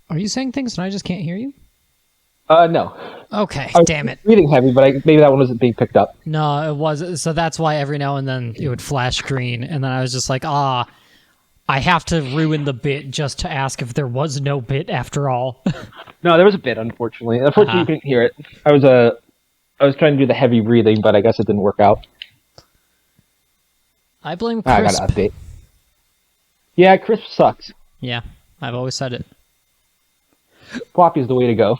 Are you saying things and I just can't hear you? No. Okay, I was damn it. reading heavy, but maybe that one wasn't being picked up. No, it was. So that's why every now and then it would flash green, and then I was just like, I have to ruin the bit just to ask if there was no bit after all. No, there was a bit, unfortunately. Unfortunately, you couldn't hear it. I was trying to do the heavy breathing, but I guess it didn't work out. I blame I Crisp. got to update. Yeah, crisp sucks. Yeah, I've always said it. Floppy is the way to go.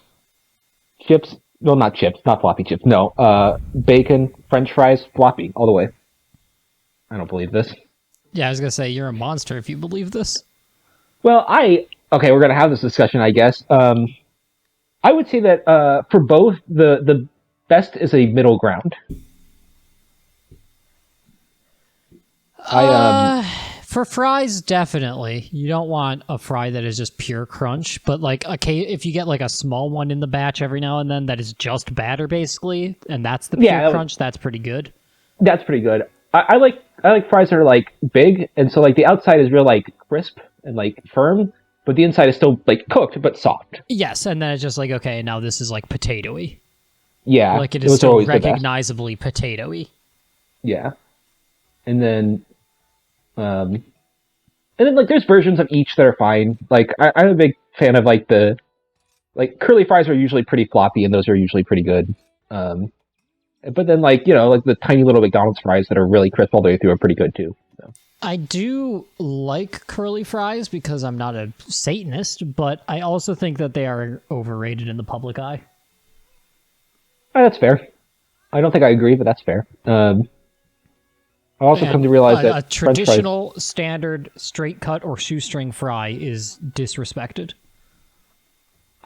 Chips, well, not chips, not floppy chips. No, bacon, French fries, floppy, all the way. I don't believe this. Yeah, I was gonna say you're a monster if you believe this. Well, okay, we're gonna have this discussion, I guess. I would say that for both, the best is a middle ground. For fries, definitely. You don't want a fry that is just pure crunch, but like, okay, if you get like a small one in the batch every now and then that is just batter, basically, and that's the pure crunch, that's pretty good. That's pretty good. I like fries that are like big, and so like the outside is real like crisp and like firm, but the inside is still like cooked but soft. Yes, and then it's just like, okay, now this is like potatoey. Yeah, like it is still recognizably potatoey. Yeah, and then like there's versions of each that are fine. Like I'm a big fan of like the curly fries are usually pretty floppy, and those are usually pretty good. But then like like the tiny little McDonald's fries that are really crisp all the way through are pretty good too. So. I do like curly fries because I'm not a Satanist, but I also think that they are overrated in the public eye. That's fair. I don't think I agree, but that's fair. I also come to realize that a traditional, standard, straight cut or shoestring fry is disrespected.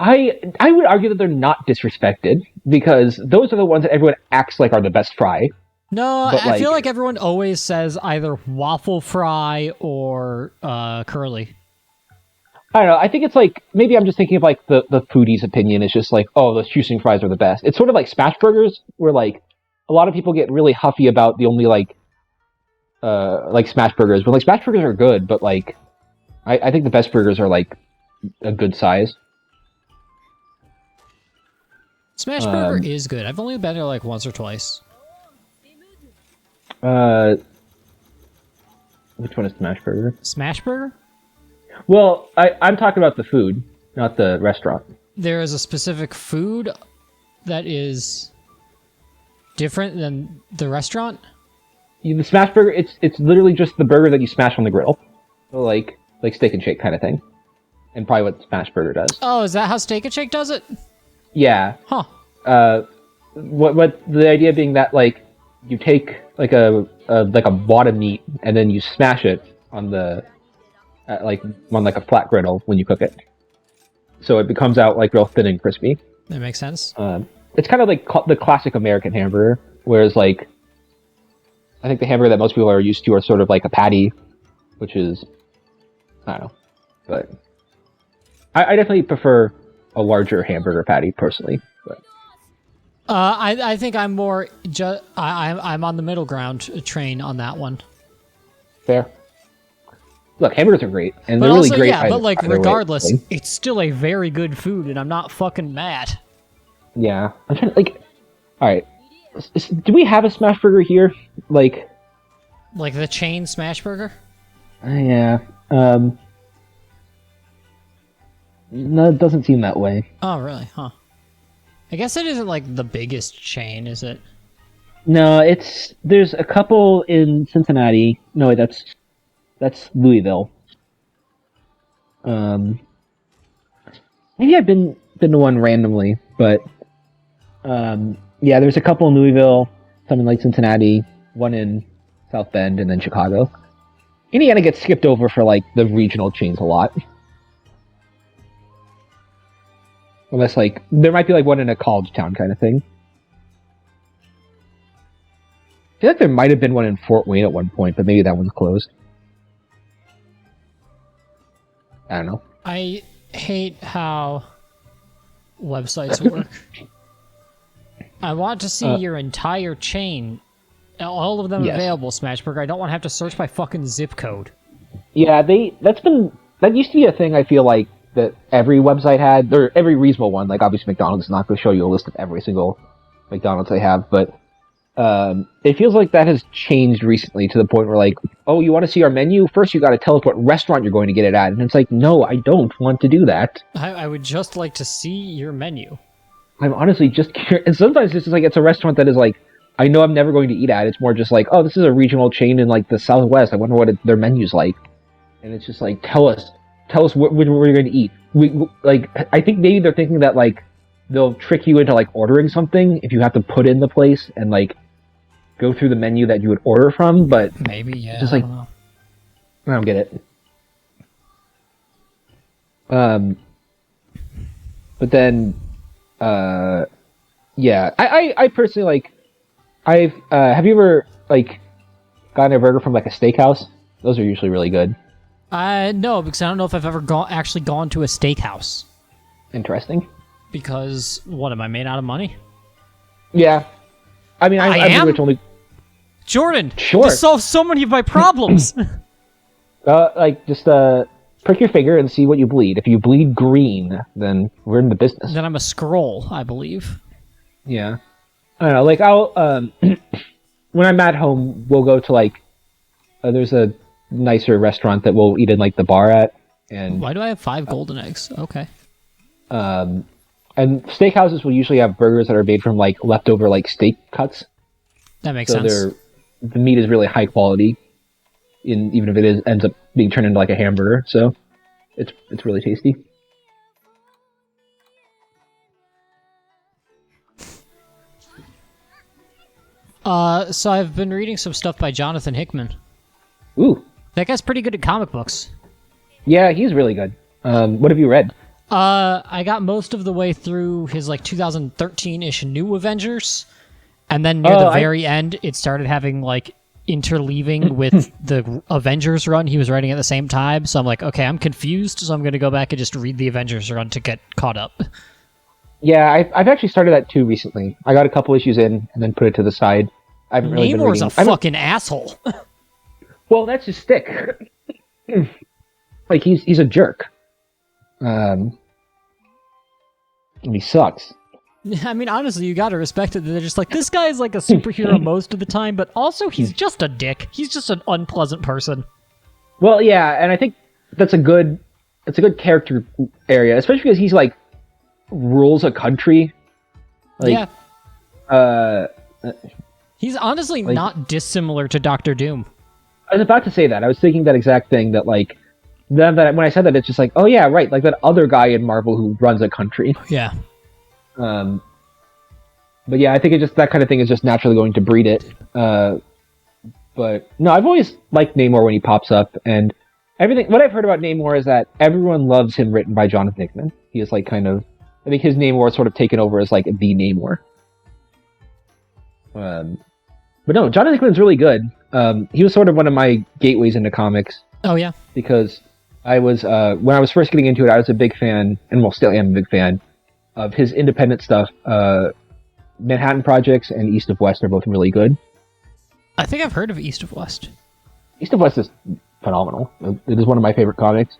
I would argue that they're not disrespected because those are the ones that everyone acts like are the best fry. No, I feel like everyone always says either waffle fry or curly. I don't know. I think it's like maybe I'm just thinking of like the foodie's opinion. It's just like, oh, the shoestring fries are the best. It's sort of like smash burgers, where like a lot of people get really huffy about the only like smash burgers, but like smash burgers are good, but like I think the best burgers are like a good size. Smash burger is good. I've only been there like once or twice. Which one is smash burger? Smash burger? Well, I'm talking about the food, not the restaurant. There is a specific food that is different than the restaurant? The smash burger, it's literally just the burger that you smash on the grill. So like Steak and Shake kind of thing. And probably what smash burger does. Oh, is that how Steak and Shake does it? Yeah. Huh. What the idea being that like you take like a wad of meat and then you smash it on the on a flat griddle when you cook it, so it becomes out like real thin and crispy. That makes sense. It's kind of like the classic American hamburger, whereas like I think the hamburger that most people are used to are sort of like a patty, which is I don't know, but I definitely prefer a larger hamburger patty personally. But I think I'm more I'm on the middle ground train on that one. Fair. Look, hamburgers are great, and but they're also, really great. Yeah, but like regardless, it's still a very good food, and I'm not fucking mad. Yeah, I'm trying to all right, do we have a smash burger here? Like the chain smash burger? Yeah. No, it doesn't seem that way. Oh, really? Huh. I guess it isn't like the biggest chain, is it? No, there's a couple in Cincinnati. No, that's Louisville. Maybe I've been to one randomly, but yeah, there's a couple in Louisville, some in like Cincinnati, one in South Bend, and then Chicago. Indiana gets skipped over for like the regional chains a lot. Unless like there might be like one in a college town kind of thing. I feel like there might have been one in Fort Wayne at one point, but maybe that one's closed. I don't know. I hate how websites work. I want to see your entire chain, all of them available, Smashburger. I don't want to have to search by fucking zip code. Yeah, that used to be a thing, I feel like, that every website had, or every reasonable one. Like obviously McDonald's is not going to show you a list of every single McDonald's they have, but it feels like that has changed recently to the point where like, oh, you want to see our menu? First, you got to tell us what restaurant you're going to get it at, and it's like, no, I don't want to do that. I would just like to see your menu. I'm honestly just curious. And sometimes it's just like it's a restaurant that is like, I know I'm never going to eat at. It's more just like, oh, this is a regional chain in like the Southwest. I wonder what their menu's like. And it's just like, tell us what we're going to eat. Like, I think maybe they're thinking that like they'll trick you into like ordering something if you have to put in the place and like go through the menu that you would order from. But maybe, yeah. Just like, I don't get it. But then, yeah, I personally like. Have you ever like gotten a burger from like a steakhouse? Those are usually really good. No, because I don't know if I've ever actually gone to a steakhouse. Interesting. Because what, am I made out of money? Yeah, I mean, I am. Only... Jordan, sure. This solves so many of my problems. Like just prick your finger and see what you bleed. If you bleed green, then we're in the business. Then I'm a scroll, I believe. Yeah. I don't know, like, I'll, when I'm at home, we'll go to, like, there's a nicer restaurant that we'll eat in, like, the bar at, and... Why do I have 5 golden eggs? Okay. And steakhouses will usually have burgers that are made from, like, leftover, like, steak cuts. That makes sense. So the meat is really high quality, even if it ends up being turned into, like, a hamburger, so it's really tasty. So I've been reading some stuff by Jonathan Hickman. Ooh. That guy's pretty good at comic books. Yeah, he's really good. What have you read? I got most of the way through his, like, 2013-ish New Avengers, and then near the very end, it started having, like, interleaving with the Avengers run he was writing at the same time, so I'm like, okay, I'm confused, so I'm going to go back and just read the Avengers run to get caught up. Yeah, I've actually started that too recently. I got a couple issues in and then put it to the side. I haven't really been reading. Namor's a fucking asshole. Well, that's his stick. Like he's a jerk. And he sucks. I mean, honestly, you gotta respect it. They're just like, this guy is like a superhero most of the time, but also he's just a dick. He's just an unpleasant person. Well, yeah, and I think that's a good character area, especially because he's like rules a country. Like, yeah. He's honestly like, not dissimilar to Doctor Doom. I was about to say that. I was thinking that exact thing. That like, that when I said that, it's just like, oh yeah, right, like that other guy in Marvel who runs a country. Yeah. But yeah, I think it just that kind of thing is just naturally going to breed it. But no, I've always liked Namor when he pops up, and everything. What I've heard about Namor is that everyone loves him written by Jonathan Hickman. He is like kind of, I think his Namor is sort of taken over as like the Namor. But no, Jonathan Hickman's really good. He was sort of one of my gateways into comics. Oh yeah, because I was when I was first getting into it, I was a big fan, and well, still am a big fan of his independent stuff. Manhattan Projects and East of West are both really good. I think I've heard of East of West. East of West is phenomenal. It is one of my favorite comics.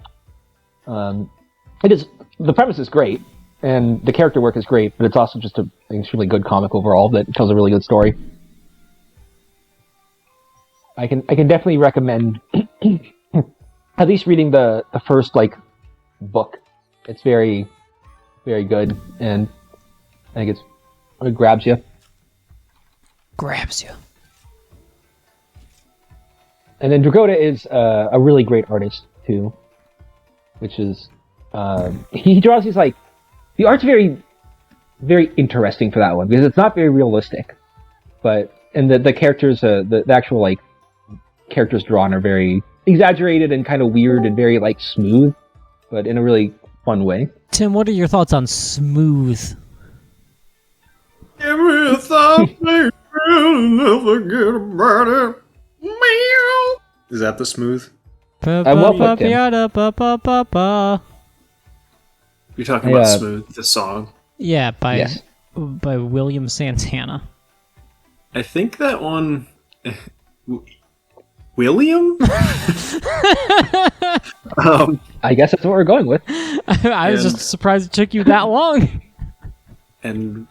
It is, the premise is great, and the character work is great, but it's also just an extremely good comic overall that tells a really good story. I can definitely recommend at least reading the first like book. It's very, very good, and I think it grabs you. Grabs you. And then Dragotta is a really great artist too, which is he draws these like, the art's very, very interesting for that one because it's not very realistic, but and the characters the actual like characters drawn are very exaggerated and kind of weird and very like smooth, but in a really fun way. Tim, what are your thoughts on Smooth? Is that the Smooth? You're talking about Smooth, the song? Yeah, by William Santana. I think that one William? I guess that's what we're going with. I was just surprised it took you that long. And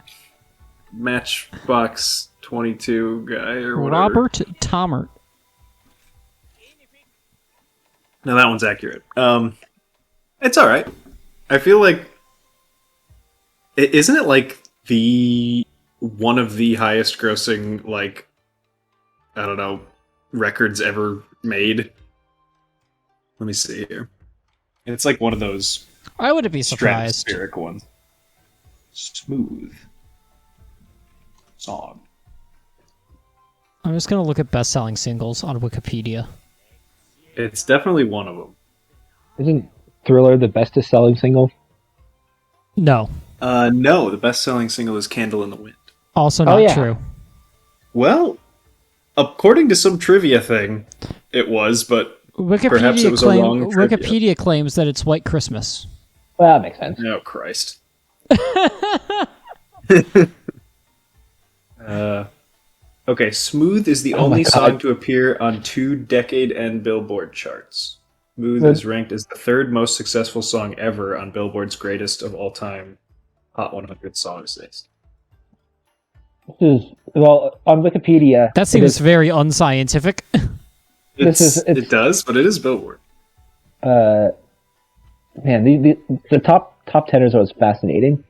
Matchbox 22 guy or whatever. Robert Tomert. No, that one's accurate. It's all right. I feel like isn't it like the one of the highest grossing, like, I don't know, records ever made? Let me see here. It's like one of those I wouldn't be surprised. stratospheric ones. Smooth song. I'm just gonna look at best-selling singles on Wikipedia. It's definitely one of them. Isn't Thriller the bestest-selling single? No. No, the best-selling single is "Candle in the Wind." Also not true. Well, according to some trivia thing, it was, but perhaps it was a wrong trivia. Wikipedia claims that it's White Christmas. Well, that makes sense. Oh, Christ. Okay, Smooth is the only song to appear on 2 decade-end Billboard charts. Smooth is ranked as the 3rd most successful song ever on Billboard's greatest of all time Hot 100 songs list. Well, on Wikipedia... That seems very unscientific. It does, but it is Billboard. Man, the top tenors was fascinating.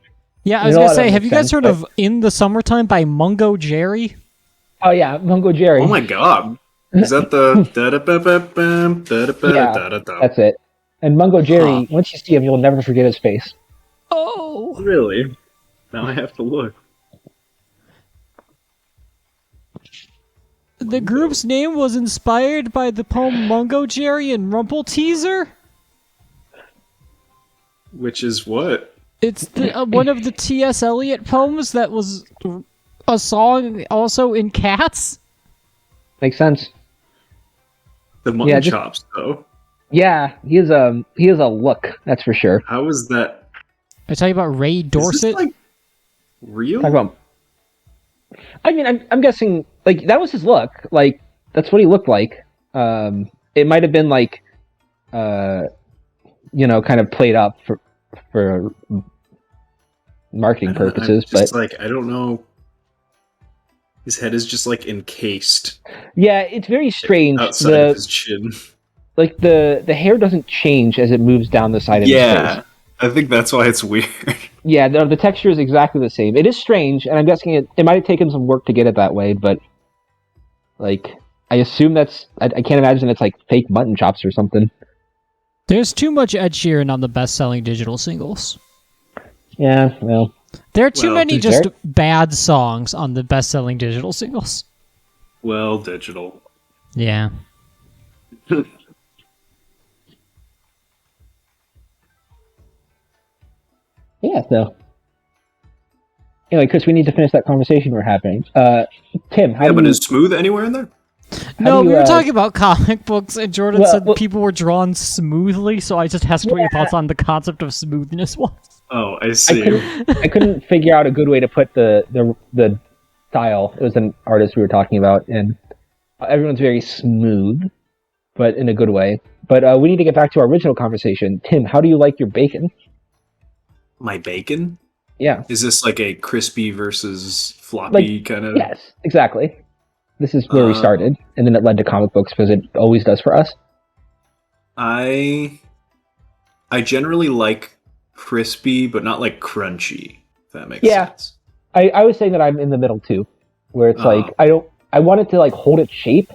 Yeah, I was gonna say, have you guys heard of "In the Summertime" by Mungo Jerry? Oh yeah, Mungo Jerry. Oh my god. Is that the Yeah, that's it. And Mungo Jerry, once you see him, you'll never forget his face. Oh. Really? Now I have to look. The group's name was inspired by the poem Mungo Jerry and Rumpelteazer? Which is what? It's one of the T.S. Eliot poems that was a song also in Cats. Makes sense. The mutton chops, though. Yeah, he is a look, that's for sure. How is that? I tell you about Ray Dorset. Is this, like, real? Talk about... I mean, I'm guessing, like, that was his look. Like, that's what he looked like. It might have been, like, kind of played up for marketing purposes, but... like, I don't know. His head is just, like, encased. Yeah, it's very strange. Outside of his chin. Like, the hair doesn't change as it moves down the side of his face. Yeah, I think that's why it's weird. Yeah, the texture is exactly the same. It is strange, and I'm guessing it might have taken some work to get it that way, but, like, I assume that's... I can't imagine it's, like, fake mutton chops or something. There's too much Ed Sheeran on the best-selling digital singles. Yeah, well... There are too many just bad songs on the best-selling digital singles. Well, digital. Yeah. Yeah, so... Anyway, Chris, we need to finish that conversation we're having. Tim, how but is Smooth anywhere in there? No, we were talking about comic books, and Jordan said people were drawn smoothly, so I just asked what your thoughts on the concept of smoothness was. Oh, I see. I couldn't figure out a good way to put the style. It was an artist we were talking about, and everyone's very smooth, but in a good way. But we need to get back to our original conversation. Tim, how do you like your bacon? My bacon? Yeah. Is this like a crispy versus floppy kind of... Yes, exactly. This is where we started, and then it led to comic books, because it always does for us. I generally like crispy, but not like crunchy, if that makes sense. I was saying that I'm in the middle, too, where it's like, I want it to like hold its shape,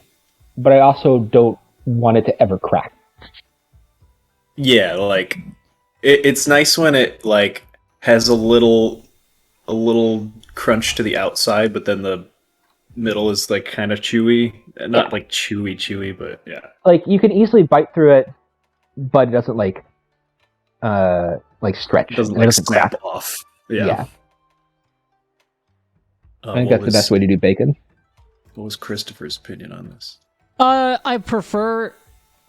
but I also don't want it to ever crack. Yeah, like, it's nice when it, like, has a little crunch to the outside, but then the middle is like kind of chewy. Not like chewy, but yeah. Like, you can easily bite through it, but it doesn't like stretch. It doesn't like snap off. Yeah. I think that's the best way to do bacon. What was Christopher's opinion on this? I prefer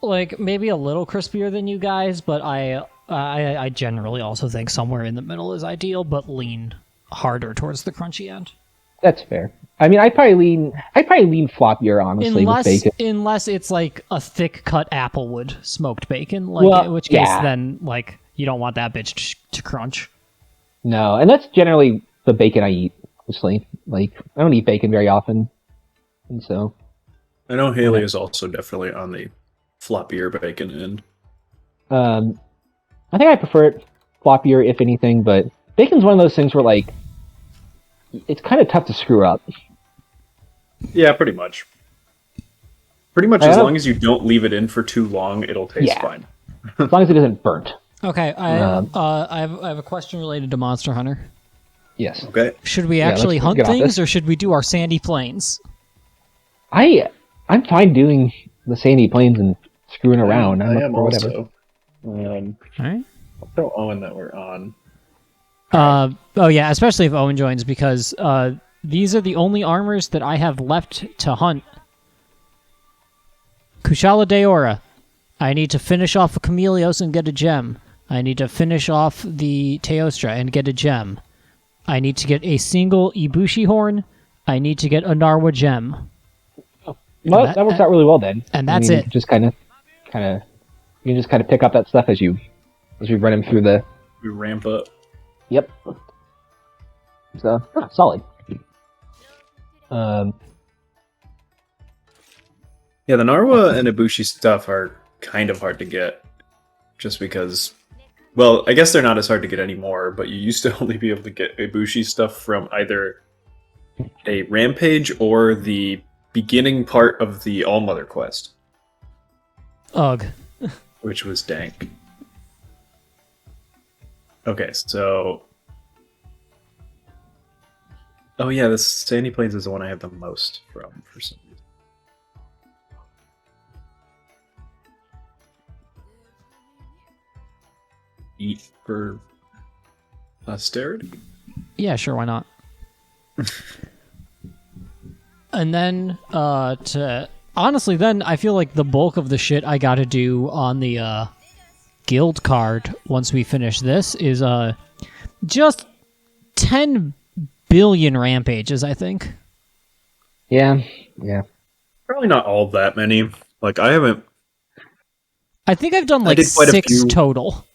like maybe a little crispier than you guys, but I generally also think somewhere in the middle is ideal, but lean harder towards the crunchy end. That's fair. I mean, I'd probably lean floppier, honestly, with bacon. Unless it's like a thick cut applewood smoked bacon, like in which case then like you don't want that bitch to crunch. No, and that's generally the bacon I eat. Honestly, like I don't eat bacon very often, and so I know Haley is also definitely on the floppier bacon end. I think I prefer it floppier, if anything, but bacon's one of those things where like it's kind of tough to screw up. Yeah, pretty much. Pretty much, as long as you don't leave it in for too long, it'll taste fine. As long as it isn't burnt. Okay, I have a question related to Monster Hunter. Yes. Okay. Should we actually hunt things, or should we do our sandy plains? I'm fine doing the sandy plains and screwing around. I am whatever. also. All right. I'll throw Owen that we're on. Oh yeah, especially if Owen joins, because these are the only armors that I have left to hunt. Kushala Daora. I need to finish off a Chameleos and get a gem. I need to finish off the Teostra and get a gem. I need to get a single Ibushi horn. I need to get a Narwa gem. Well, that works out really well then. And that's it. Just kind of, you can just kind of pick up that stuff as we run him through the. We ramp up. Yep. So solid. Yeah, the Narwa and Ibushi stuff are kind of hard to get, just because. Well, I guess they're not as hard to get anymore, but you used to only be able to get Ibushi stuff from either a rampage or the beginning part of the All-Mother quest. Ugh. Which was dank. Okay, so... Oh yeah, this Sandy Plains is the one I have the most from, for some reason. Eat for posterity? Yeah, sure, why not? And then, honestly, then I feel like the bulk of the shit I gotta do on the, guild card once we finish this is, just 10 billion rampages, I think. Yeah. Probably not all that many. Like, I think I've done like 6 total.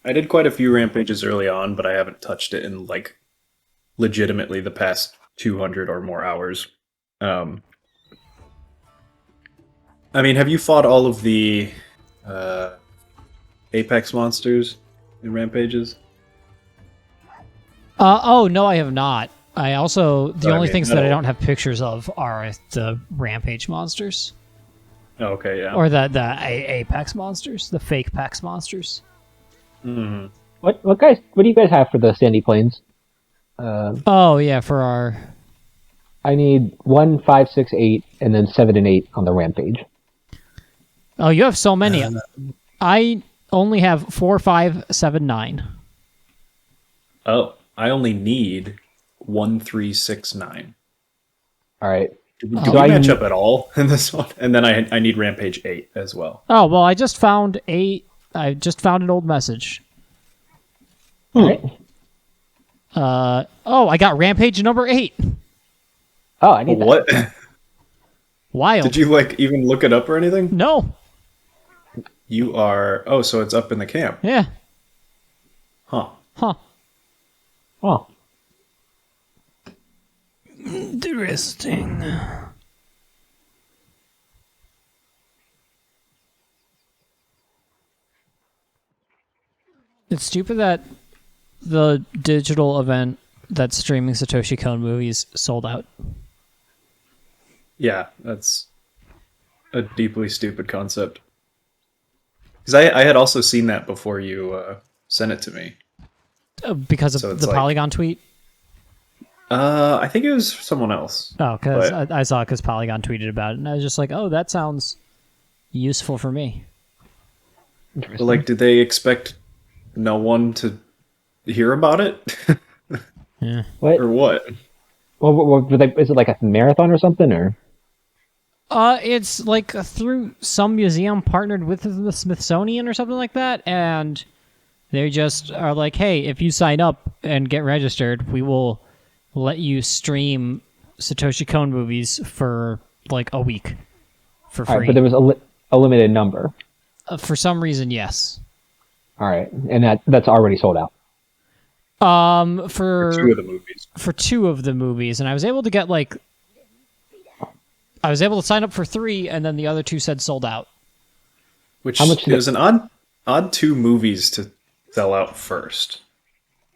I did quite a few rampages early on, but I haven't touched it in, like, legitimately the past 200 or more hours. I mean, have you fought all of the Apex monsters in rampages? Oh, no, I have not. I also, the only things that I don't have pictures of are the Rampage monsters. Oh, okay, yeah. Or the Apex monsters, the fake Pex monsters. Mm-hmm. What do you guys have for the Sandy Plains? Oh, yeah, for our... I need 1, 5, 6, 8, and then 7 and 8 on the Rampage. Oh, you have so many. I only have 4, 5, 7, 9. Oh, I only need 1, 3, 6, 9. All right. Do we match up at all in this one? And then I need Rampage 8 as well. Oh, well, I just found an old message. All right. I got Rampage number 8. Oh, I need that. What? Wild. Did you, like, even look it up or anything? No. You are... Oh, so it's up in the camp. Yeah. Huh. Oh. Interesting. It's stupid that the digital event that's streaming Satoshi Kon movies sold out. Yeah, that's a deeply stupid concept. Because I had also seen that before you sent it to me. Because of the Polygon tweet? I think it was someone else. Oh, because I saw it because Polygon tweeted about it, and I was just like, oh, that sounds useful for me. But, like, did they expect no one to hear about it? Yeah. What? Or what? Well, is it like a marathon or something, or? It's like through some museum partnered with the Smithsonian or something like that, and they just are like, hey, if you sign up and get registered, we will let you stream Satoshi Kon movies for like a week for free. All right, but there was a limited number. For some reason, yes. All right, and that's already sold out. For 2 of the movies. For 2 of the movies, and I was able to get I was able to sign up for 3, and then the other 2 said sold out. Which How much it was an odd 2 movies to sell out first.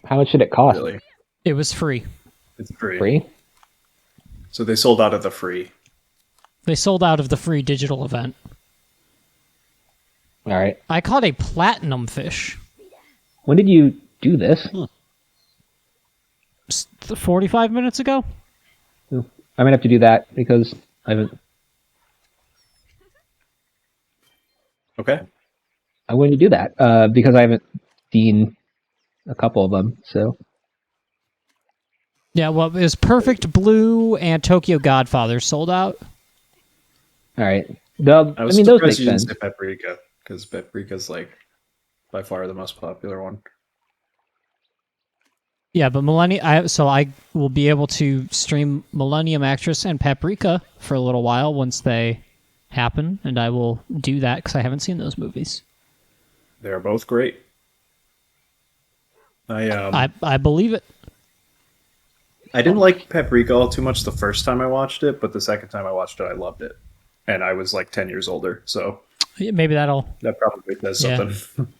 How much did it cost? Really, It was free. it's free. Free? So they sold out of the free. They sold out of the free digital event. All right. I caught a platinum fish. When did you do this? 45 minutes ago? I'm gonna have to do that because I haven't. Okay. I'm going to do that because I haven't seen a couple of them. So Yeah, well, it was Perfect Blue and Tokyo Godfather sold out. all right. I was mean, those make surprised you didn't sense. say Paprika, because Paprika's like by far the most popular one. Yeah, but I will be able to stream Millennium Actress and Paprika for a little while once they happen, and I will do that because I haven't seen those movies. They're both great. I believe it. I didn't like Paprika all too much the first time I watched it, but the second time I watched it, I loved it. And I was like 10 years older, so Yeah, maybe that'll. that probably says Yeah. something.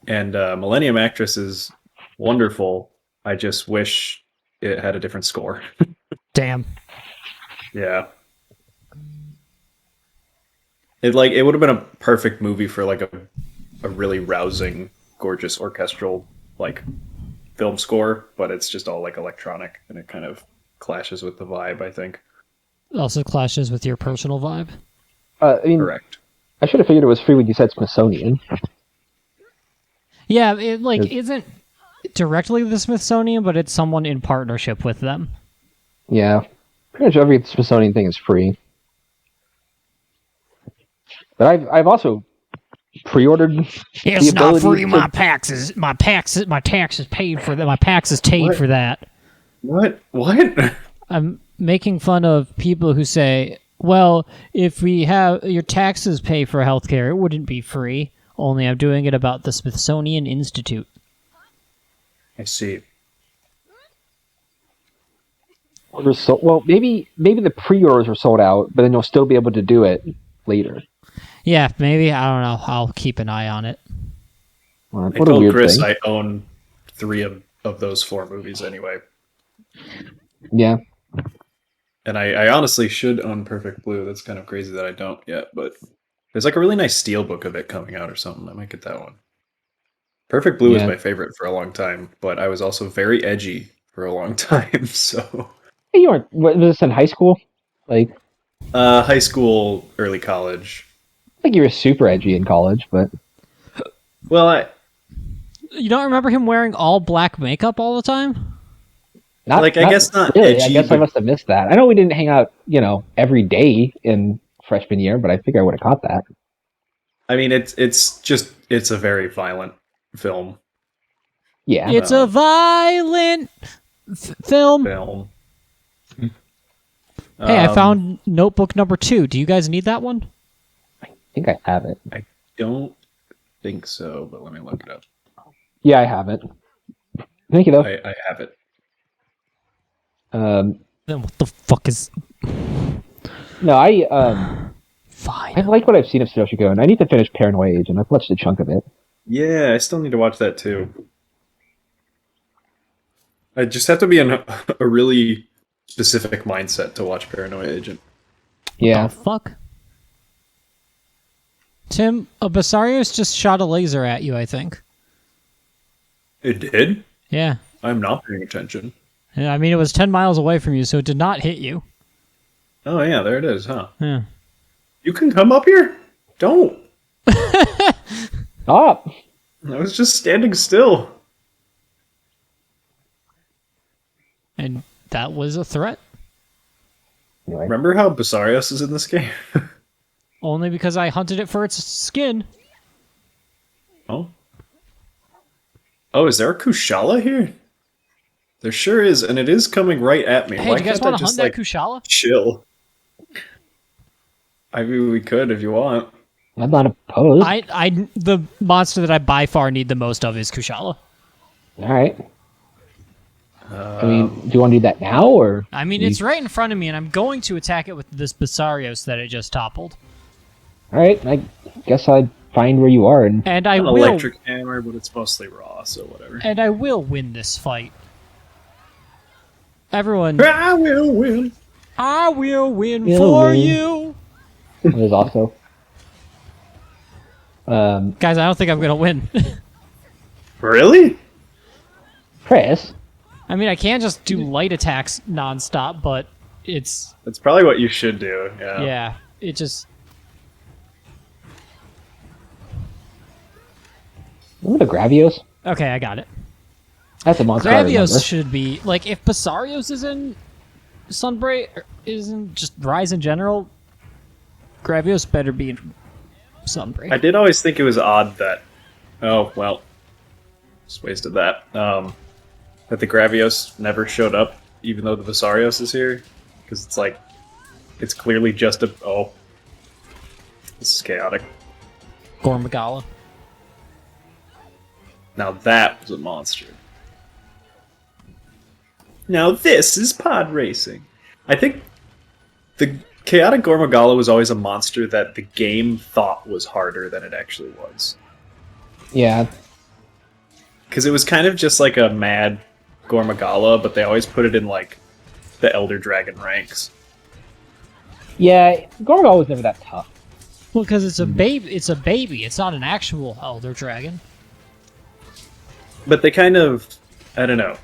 And Millennium Actress is wonderful. I just wish it had a different score. Damn. Yeah. It would have been a perfect movie for like a really rousing, gorgeous orchestral like film score, but it's just all like electronic and it kind of clashes with the vibe, I think. Also clashes with your personal vibe. I mean, Correct. I should have figured it was free when you said Smithsonian. Yeah, it isn't directly the Smithsonian, but it's someone in partnership with them. Yeah, pretty much every Smithsonian thing is free. But I've also pre-ordered. It's the not ability free. to- My taxes paid for that. My taxes paid What? for that. What? What? I'm making fun of people who say, "Well, if we have your taxes pay for healthcare, it wouldn't be free." Only I'm doing it about the Smithsonian Institute. I see. Well, maybe the pre-orders are sold out, but then you'll still be able to do it later. Yeah, maybe. I don't know. I'll keep an eye on it. What I a told weird Chris thing. I own 3 of those 4 movies anyway. Yeah. And I honestly should own Perfect Blue. That's kind of crazy that I don't yet, but there's like a really nice steelbook of it coming out or something. I might get that one. Perfect Blue was Yeah. my favorite for a long time, but I was also very edgy for a long time. So, Hey, you weren't. Was this in high school? Like, high school, early college. I think you were super edgy in college, but Well, You don't remember him wearing all black makeup all the time? not. Like, I guess not really. I edgy, guess I but- must have missed that. I know we didn't hang out, every day in freshman year, but I think I would have caught that. I mean, it's a very violent film. Yeah. It's a violent film. Hey, I found notebook number 2. Do you guys need that one? I think I have it. I don't think so, but let me look it up. Yeah, I have it. Thank you, though. I have it. Then what the fuck is... No, I Fine. like what I've seen of Satoshi Kon. I need to finish Paranoia Agent. I've watched a chunk of it. Yeah, I still need to watch that too. I just have to be in a really specific mindset to watch Paranoia Agent. Yeah. The fuck? Tim, Basarius just shot a laser at you, I think. It did? Yeah. I'm not paying attention. Yeah, I mean, it was 10 miles away from you, so it did not hit you. Oh yeah, there it is, huh? Yeah. You can come up here? Don't. Stop. I was just standing still. And that was a threat. Anyway. Remember how Basarios is in this game? Only because I hunted it for its skin. Oh. Oh, is there a Kushala here? There sure is, and it is coming right at me. Hey, Why do you guys can't I want to just, hunt that like, Kushala? chill? I mean, we could if you want. I'm not opposed. The monster that I by far need the most of is Kushala. All right. I mean, do you want to do that now, or? I mean, it's right in front of me, and I'm going to attack it with this Basarios that it just toppled. All right, I guess I'd find where you are, and And I An will. electric hammer, but it's mostly raw, so whatever. And I will win this fight. Everyone, I will win. I will win You'll for win. you. there's also. Guys, I don't think I'm gonna win. Really? Chris, I mean, I can just do light attacks nonstop, but it's That's probably what you should do. Yeah. yeah, it just remember the Gravios? okay. I got it. That's a monster. I remember. Gravios should be like if Basarios is in Sunbreak, or isn't just Rise in general. Gravios better be in Sunbreak. I did always think it was odd that. Oh well, just wasted that. That the Gravios never showed up, even though the Visarios is here, because it's like, it's clearly just a. Oh, this is chaotic. Gormagala. Now that was a monster. Now this is pod racing. I think the chaotic Gormagala was always a monster that the game thought was harder than it actually was. Yeah, Because it was kind of just like a mad Gormagala, but they always put it in like the Elder Dragon ranks. yeah. Gorgon was never that tough. Well, because it's a baby. It's a baby. It's not an actual Elder Dragon. But they kind of, I don't know.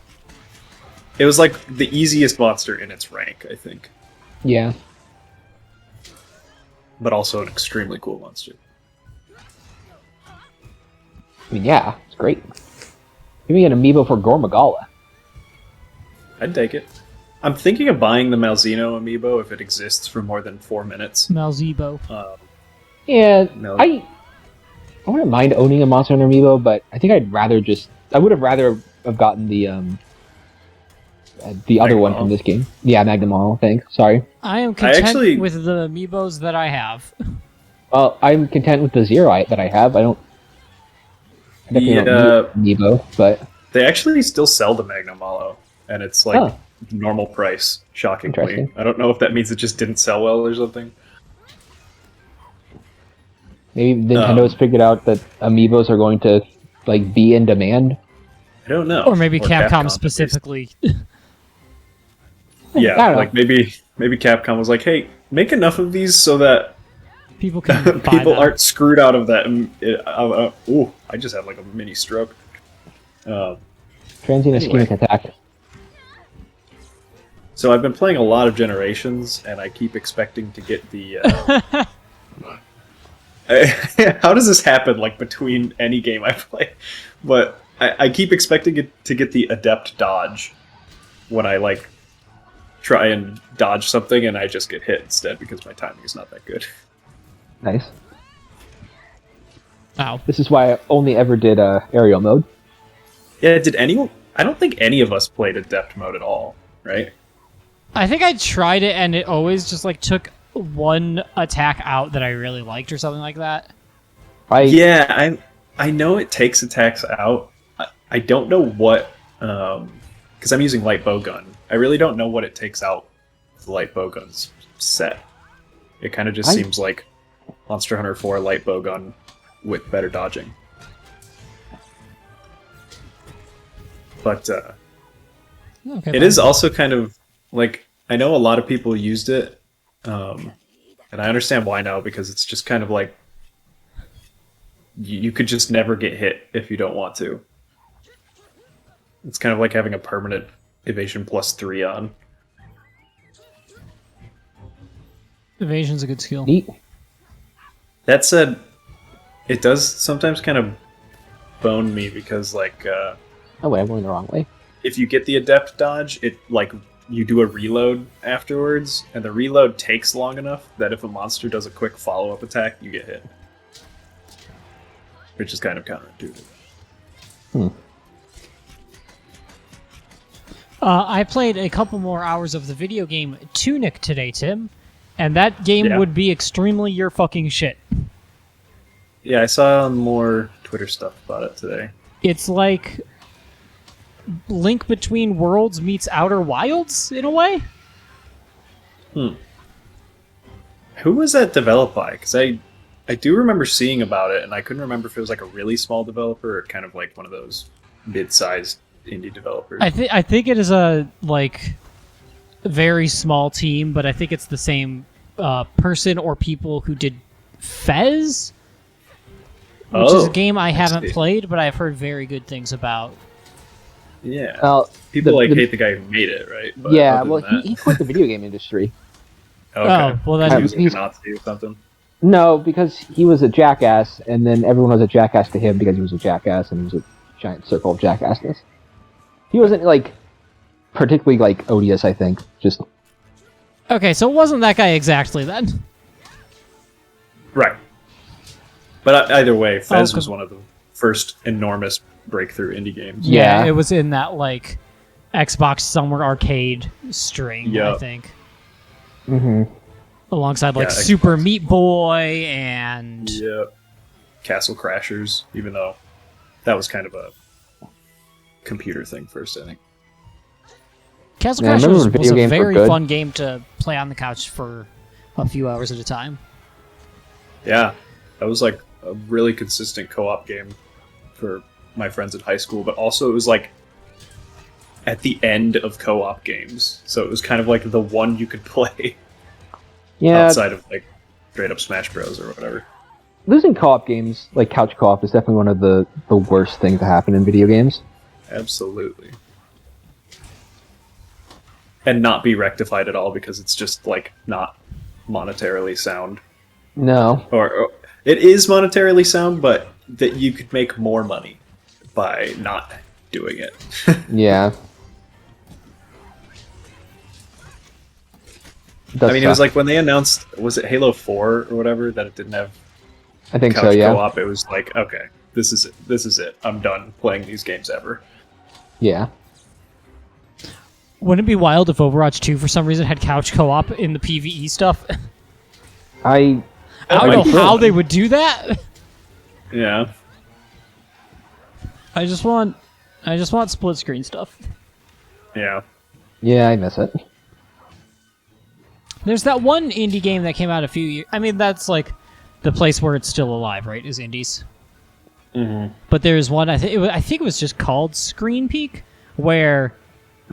It was like the easiest monster in its rank, I think. Yeah. But also an extremely cool monster. I mean, yeah, it's great. Give me an amiibo for Gormagala. I'd take it. I'm thinking of buying the Malzeno amiibo if it exists for more than 4 minutes. Malzebo. Yeah, No. I wouldn't mind owning a Monster Hunter amiibo, but I think I'd rather just. I would have rather have gotten the other one from this game. Yeah, Magnum thanks. Sorry. I am content actually- with the amiibos that I have. Well, I'm content with the zero that I have. I definitely Yeah. don't need amiibo, but They actually still sell the Magnum Malo, and it's like Oh. normal price, shockingly. Interesting. I don't know if that means it just didn't sell well or something. maybe Nintendo's figured out that amiibos are going to like be in demand. I don't know. Or maybe Capcom at least. specifically. I Yeah, don't know. like maybe Capcom was like, hey, make enough of these so that People can buy people them. aren't screwed out of that. Ooh, I just had like a mini stroke. Transient Anyway. ischemic attack. So I've been playing a lot of Generations, and I keep expecting to get the. How does this happen? Like between any game I play, but I keep expecting it to get the adept dodge when I like try and dodge something, and I just get hit instead because my timing is not that good. Nice. Ow. This is why I only ever did aerial mode. Yeah, did anyone? I don't think any of us played adept mode at all, right? I think I tried it and it always just like took one attack out that I really liked or something like that. Yeah, I know it takes attacks out. I don't know what, because I'm using light bowgun. I really don't know what it takes out with the light bowgun's set. It kind of just seems like Monster Hunter 4 light bowgun with better dodging. But Okay, it is also kind of like, I know a lot of people used it, and I understand why now, because it's just kind of like you could just never get hit if you don't want to. It's kind of like having a permanent evasion +3 on. Evasion's a good skill. Neat. That said, it does sometimes kind of bone me because like Oh wait, I'm going the wrong way. if you get the adept dodge, it like you do a reload afterwards, and the reload takes long enough that if a monster does a quick follow-up attack, you get hit. Which is kind of counterintuitive. I played a couple more hours of the video game Tunic today, Tim, and that game would be extremely your fucking shit. Yeah, I saw more Twitter stuff about it today. It's like Link Between Worlds meets Outer Wilds, in a way. Who was that developed by? Because I do remember seeing about it, and I couldn't remember if it was like a really small developer or kind of like one of those mid-sized indie developers. I think it is a like very small team, but I think it's the same person or people who did Fez, which is a game I haven't played, but I've heard very good things about. Yeah, people hate the guy who made it, right? But he quit the video game industry. Okay. Oh, well, that's he's a Nazi or something. No, because he was a jackass, and then everyone was a jackass to him because he was a jackass, and he was a giant circle of jackassness. He wasn't like particularly like odious, I think. Just okay, so it wasn't that guy exactly then. Right. But either way, Fez was one of the first enormous breakthrough indie games. Yeah, it was in that like Xbox Summer Arcade string, I think. Mm-hmm. Alongside like Super Meat Boy and Castle Crashers, even though that was kind of a computer thing first, I think. Castle Crashers was a very fun game to play on the couch for a few hours at a time. Yeah, that was like a really consistent co-op game for my friends at high school, but also it was like at the end of co-op games, so it was kind of like the one you could play outside of like straight up Smash Bros or whatever. Losing co-op games, like couch co-op, is definitely one of the worst things to happen in video games. Absolutely. And not be rectified at all because it's just like not monetarily sound. No. Or it is monetarily sound, but that you could make more money by not doing it. Yeah. I mean, it was like when they announced, was it Halo 4 or whatever, that it didn't have I think couch so, yeah. co-op. It was like, okay, this is it. This is it. I'm done playing these games ever. Yeah. Wouldn't it be wild if Overwatch 2 for some reason had couch co-op in the PvE stuff? I don't know how they would do that. Yeah. I just want split screen stuff. Yeah. Yeah, I miss it. There's that one indie game that came out a few years. I mean, that's like the place where it's still alive, right? Is indies. Mm-hmm. But there's one I think it was just called Screen Peek, where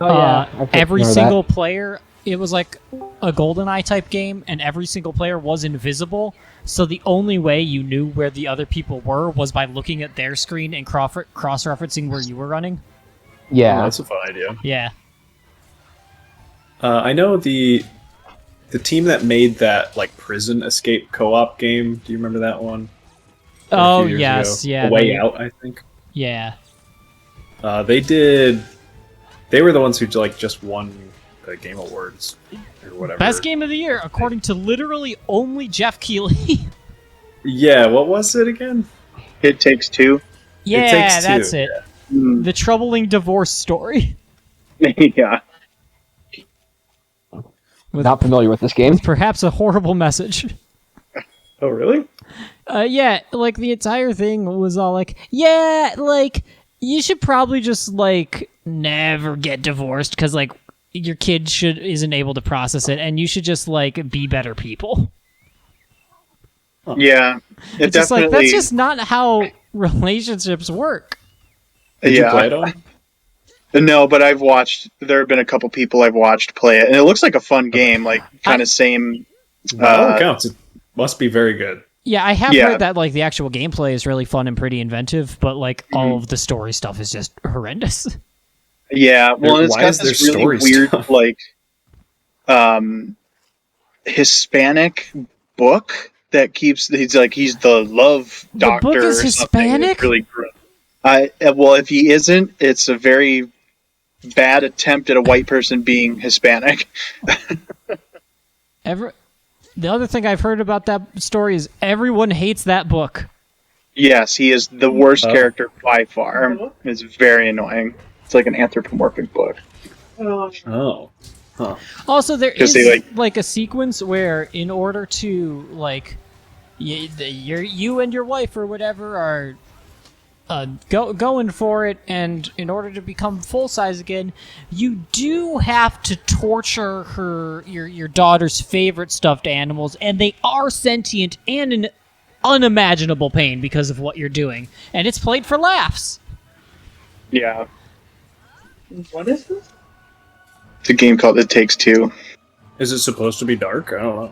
every single player, it was like a GoldenEye type game, and every single player was invisible. So the only way you knew where the other people were was by looking at their screen and cross-referencing where you were running. Yeah, that's a fun idea. Yeah. I know the team that made that like prison escape co-op game. Do you remember that one? Oh yes, ago? Yeah. A Way Out, I think. Yeah. They were the ones who like just won the Game Awards or whatever. Best game of the year, according to literally only Jeff Keighley. Yeah, what was it again? It Takes Two. Yeah, It Takes Two. That's it. Yeah. The troubling divorce story. Yeah. Not familiar with this game. Perhaps a horrible message. Oh, really? Yeah, like the entire thing was all like, yeah, like you should probably just like never get divorced because like your kid isn't able to process it, and you should just like be better people. Yeah, it's just like that's just not how relationships work. Did you play it on? No, but there have been a couple people I've watched play it, and it looks like a fun game, like kind of same. All counts. It must be very good. Yeah, I have heard that like the actual gameplay is really fun and pretty inventive, but like all of the story stuff is just horrendous. Yeah, well, it's got this really weird stuff? like Hispanic book that keeps. He's the love doctor. The book is or something. Hispanic? It's really gross. Well, if he isn't, it's a very bad attempt at a white person being Hispanic. The other thing I've heard about that story is everyone hates that book. Yes, he is the worst character by far. It's very annoying. It's like an anthropomorphic book. Oh. Huh. Also, there 'Cause is they, like a sequence where, in order to like, you and your wife or whatever are going for it, and in order to become full size again, you do have to torture your daughter's favorite stuffed animals, and they are sentient and in unimaginable pain because of what you're doing, and it's played for laughs. Yeah. What is this? It's a game called It Takes Two. Is it supposed to be dark? I don't know.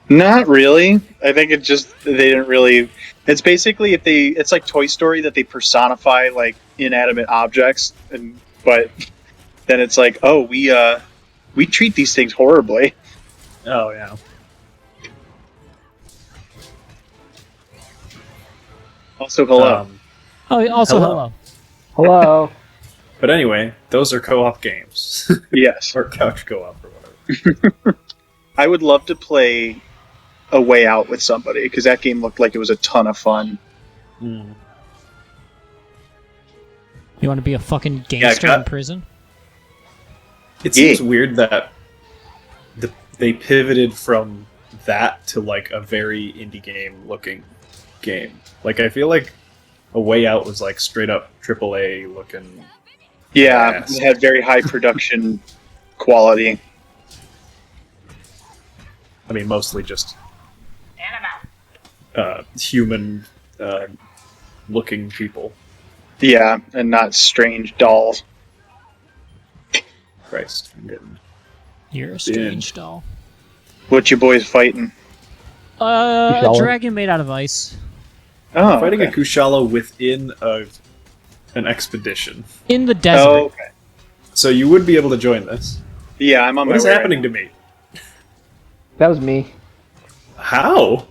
Not really. I think it just they didn't really. It's basically it's like Toy Story that they personify like inanimate objects, but then it's like, oh, we treat these things horribly. Oh yeah. Also, hello. Oh, also Hello. Hello. But anyway, those are co-op games. Yes, Or couch co-op or whatever. I would love to play A Way Out with somebody because that game looked like it was a ton of fun. Mm. You want to be a fucking gangster got- in prison? It seems weird that they pivoted from that to like a very indie game looking game. Like I feel like A Way Out was like straight up AAA looking. Yeah, Yes. it had very high production quality. I mean, mostly just human looking people. Yeah, and not strange dolls. Christ, I'm getting. You're a strange doll. What you boys fighting? A Kushala? dragon made out of ice. Oh, Fighting okay. a Kushala within an expedition. In the desert. Oh, okay. So you would be able to join this. Yeah, I'm on What my is way. happening to me? That was me. How?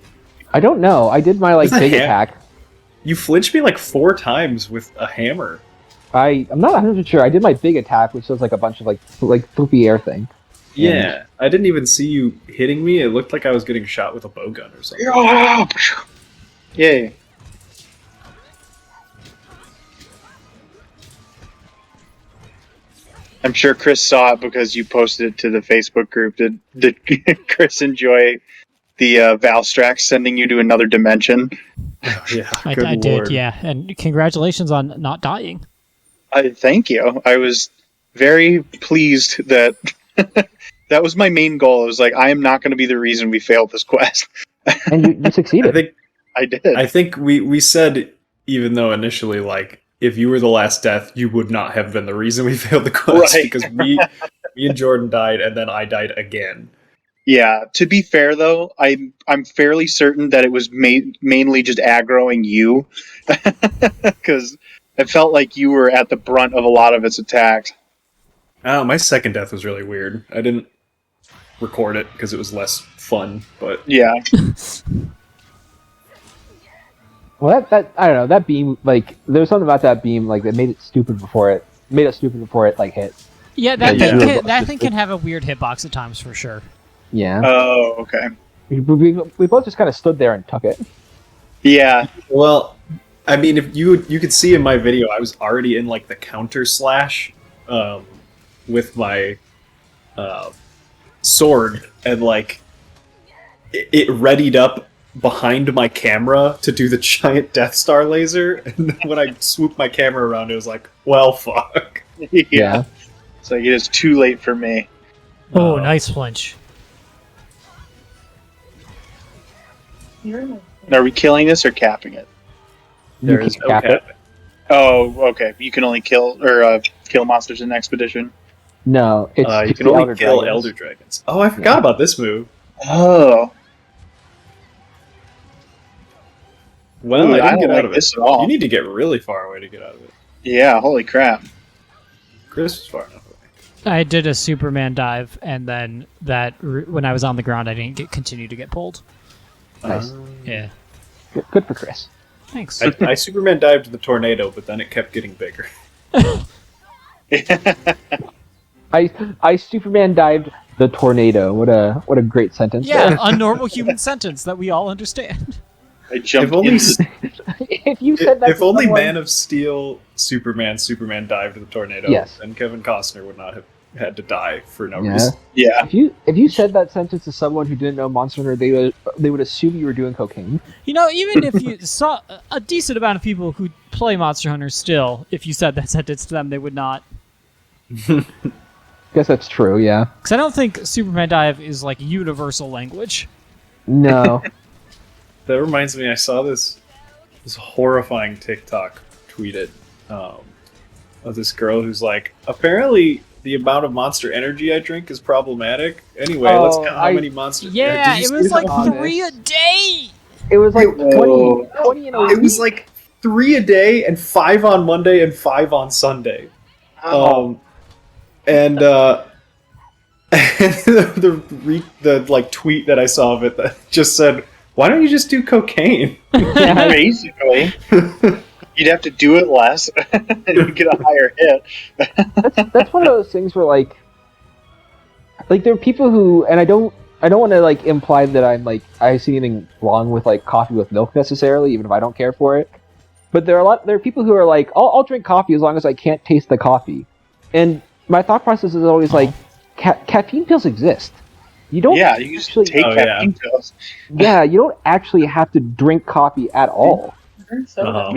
I don't know. I did my like Is that big him? attack. You flinched me like 4 times with a hammer. I'm not 100% sure. I did my big attack, which was like a bunch of like poopy air thing. Yeah, I didn't even see you hitting me. It looked like I was getting shot with a bowgun or something. Yeah. Yay. I'm sure Chris saw it because you posted it to the Facebook group. Did Chris enjoy the Valstrax sending you to another dimension? Yeah, I good did, lord. yeah. And congratulations on not dying. Thank you. I was very pleased that that was my main goal. It was like, I am not going to be the reason we failed this quest. And you I succeeded. think I did. I think we said, even though initially like if you were the last death, you would not have been the reason we failed the quest Right. because me and Jordan died and then I died again. Yeah. To be fair, though, I'm fairly certain that it was mainly just aggroing you because it felt like you were at the brunt of a lot of its attacks. Oh, my second death was really weird. I didn't record it because it was less fun, but Yeah. Well, that I don't know. That beam, like, there's something about that beam, like, that made it stupid before it like hit. Yeah, that Yeah. thing Yeah. that thing can have a weird hitbox at times for sure. Yeah. Oh, okay. We both just kind of stood there and took it. Yeah. well, I mean, if you could see in my video, I was already in like the counter slash with my sword, and like it readied up behind my camera to do the giant Death Star laser, and then when I swooped my camera around, it was like, well, fuck. Yeah. It's like it is too late for me. Oh, nice flinch. Are we killing this or capping it? You There is can no cap it. cap. Oh, okay. You can only kill monsters in Expedition. No, it's You just can the only Elder kill Dragons. Elder Dragons. Oh, I forgot about this move. Oh. Well, Ooh, I I didn't don't get out like of it. this at all. You need to get really far away to get out of it. Yeah, holy crap. Chris was far enough away. I did a Superman dive, and then when I was on the ground, I didn't continue to get pulled. Nice. Yeah, Good for Chris. thanks. I Superman dived the tornado, but then it kept getting bigger. I Superman dived the tornado. What a great sentence. Yeah, a normal human sentence that we all understand. I jumped If only, into If you said that, if to only someone- Man of Steel Superman dived the tornado, Yes. then Kevin Costner would not have had to die for no Yeah. reason. Yeah. If you said that sentence to someone who didn't know Monster Hunter, they would assume you were doing cocaine. You know, even if you saw a decent amount of people who play Monster Hunter still, if you said that sentence to them, they would not. Guess that's true. Yeah. Because I don't think Superman Dive is like universal language. No. That reminds me, I saw this horrifying TikTok tweeted of this girl who's like, apparently the amount of Monster Energy I drink is problematic. Anyway, let's count how many Monster. Yeah, did you it was see like that? 3 a day. It was like Whoa. 20 in a week. It was like 3 a day and 5 on Monday and 5 on Sunday. And the like tweet that I saw of it that just said, "Why don't you just do cocaine?" Yeah. Basically, you'd have to do it less and you get a higher hit. That's one of those things where like there are people who, and I don't want to like imply that I see anything wrong with like coffee with milk necessarily, even if I don't care for it. But there are people who are like, I'll drink coffee as long as I can't taste the coffee. And my thought process is always like, caffeine pills exist. You don't. Yeah, you just actually, take caffeine pills. Yeah, you don't actually have to drink coffee at all. Uh-huh.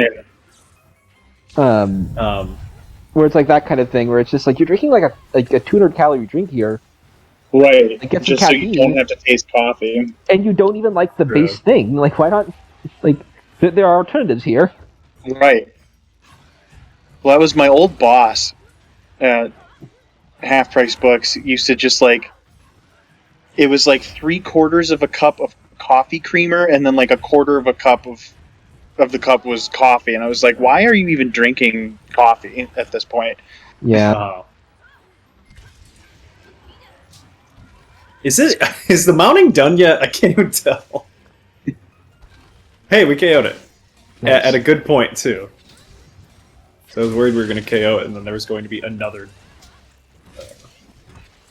Yeah. Where it's like that kind of thing, where it's just like you're drinking like a 200 calorie drink here, Right. Like, get some Just so you caffeine. don't have to taste coffee. and you don't even like the True. base thing. Like, why not? Like, there are alternatives here. Right. Well, that was my old boss at Half Price Books. Used to just like, it was like 3/4 of a cup of coffee creamer, and then like 1/4 of a cup of the cup was coffee. And I was like, why are you even drinking coffee at this point? Yeah. Is the mounting done yet? I can't even tell. Hey, we KO'd it. Nice. At a good point, too. So I was worried we were going to KO it, and then there was going to be another...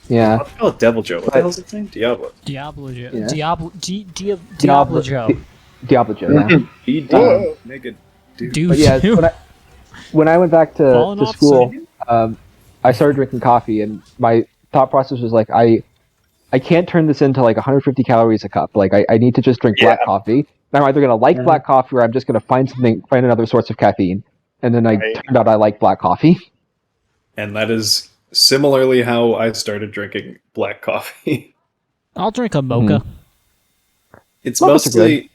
Yeah. I'll call it Devil Joe. What the hell's its name? Diablo. Diablo Joe. Yeah. Diablo Joe. Diablo Joe. Yeah. He Um, did make a dude. Dude. But yeah, when I went back to Falling off school, I started drinking coffee, and my thought process was like, I can't turn this into like 150 calories a cup. Like, I need to just drink black coffee. I'm either gonna like black coffee, or I'm just gonna find another source of caffeine. And then turned out I like black coffee. And that is similarly how I started drinking black coffee. I'll drink a mocha. It's Mochas are mostly...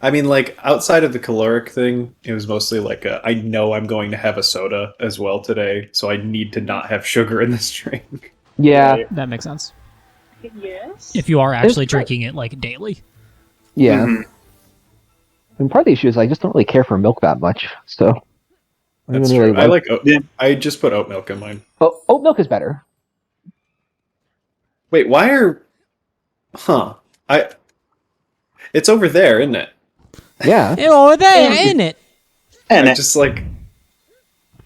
I mean, like, outside of the caloric thing, it was mostly like I know I'm going to have a soda as well today, so I need to not have sugar in this drink. Yeah, Right. That makes sense. Yes. If you are actually It's- drinking it like daily. yeah. Mhm. And part of the issue is I just don't really care for milk that much. So I don't That's really true. I like oat. Yeah. I just put oat milk in mine. Oh, oat milk is better. Wait, why are... Huh. It's over there, isn't it? Yeah. Oh, there, ain't it? And I just, like...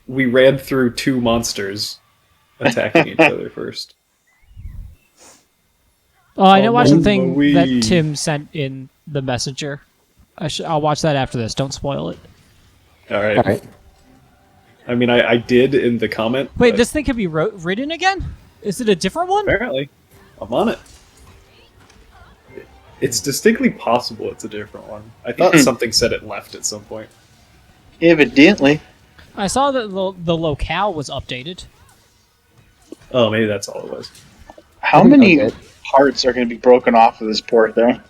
We ran through 2 monsters attacking each other first. Oh, I didn't watch the Mamma thing wee. that Tim sent in the messenger. I'll watch that after this. Don't spoil it. Alright. All right. I mean, I did in the comment. Wait, but this thing can be written again? Is it a different one? Apparently. I'm on it. It's distinctly possible it's a different one. I thought something said it left at some point. evidently. I saw that the locale was updated. Oh, maybe that's all it was. How I think many that's it. parts are going to be broken off of this poor thing?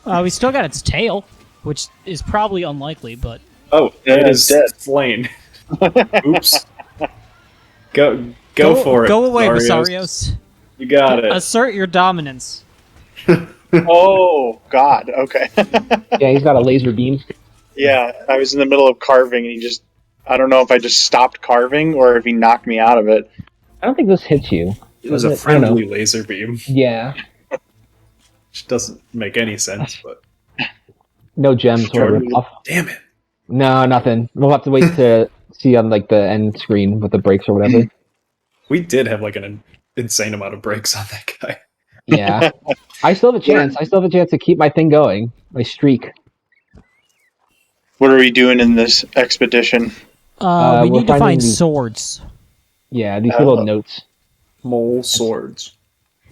We still got its tail, which is probably unlikely, but Oh, Yeah, it it's is dead. slain. Oops. Go for it. Go away, Zarios. Basarios. You got it. Assert your dominance. Oh, God. Okay. Yeah, he's got a laser beam. Yeah, I was in the middle of carving and he just... I don't know if I just stopped carving or if he knocked me out of it. I don't think this hits you. It was a I don't know. friendly laser beam, Yeah. which doesn't make any sense, but No gems or Sure. rip off. damn it. No, nothing. We'll have to wait to see on like the end screen with the breaks or whatever. We did have like an insane amount of breaks on that guy. Yeah. I still have a chance. I still have a chance to keep my thing going. My streak. What are we doing in this expedition? We we're need to finding find these- swords. Yeah, these Oh. little notes. Mole swords.